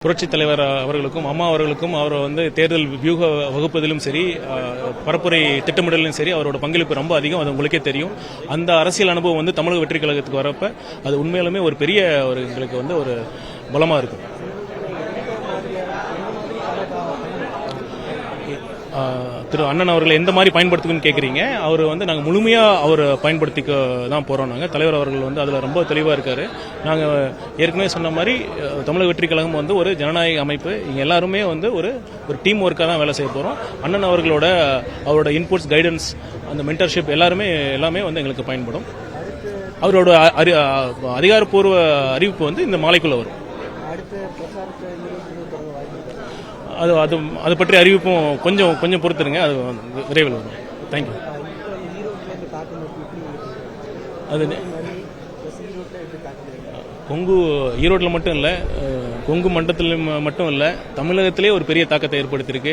புரட்சித் தலைவர் அவர்களுக்கும் அம்மா அவர்களுக்கும் அவர் தேர்தல் வியூக வகுப்பதிலும் சரி, பரப்புரை திட்டமிடலும் சரி அவரோட பங்களிப்பு ரொம்ப அதிகம். அது உங்களுக்கே தெரியும். அந்த அரசியல் அனுபவம் தமிழக வெற்றி கழகத்துக்கு வரப்ப அது உண்மையிலுமே ஒரு பெரிய எங்களுக்கு ஒரு பலமா இருக்கும். திரு அண்ணன் அவர்களை எந்த மாதிரி பயன்படுத்துக்குன்னு கேட்குறீங்க. அவர் நாங்கள் முழுமையாக அவர் பயன்படுத்திக்க தான் போகிறோம். நாங்கள் தலைவர் அவர்கள் அதில் ரொம்ப தெளிவாக இருக்கார். நாங்கள் ஏற்கனவே சொன்ன மாதிரி தமிழக வெற்றி கழகம் ஒரு ஜனநாயக அமைப்பு. இங்கே எல்லாருமே ஒரு டீம் ஒர்க்காக தான் வேலை செய்ய போகிறோம். அண்ணன் அவரோட இன்புட்ஸ், கைடன்ஸ், அந்த மென்டர்ஷிப் எல்லாமே எங்களுக்கு பயன்படும். அவரோட அதிகாரப்பூர்வ அறிவிப்பு இந்த மாலைக்குள்ளே வரும். அது பற்றி அறிவிப்பும் கொஞ்சம் பொறுத்துருங்க. அது விரைவில் வரும். தேங்க்யூ. அது கொங்கு ஈரோட்டில் மட்டும் இல்லை, கொங்கு மண்டலத்தில் மட்டும் இல்லை, தமிழகத்திலே ஒரு பெரிய தாக்கத்தை ஏற்படுத்தியிருக்கு.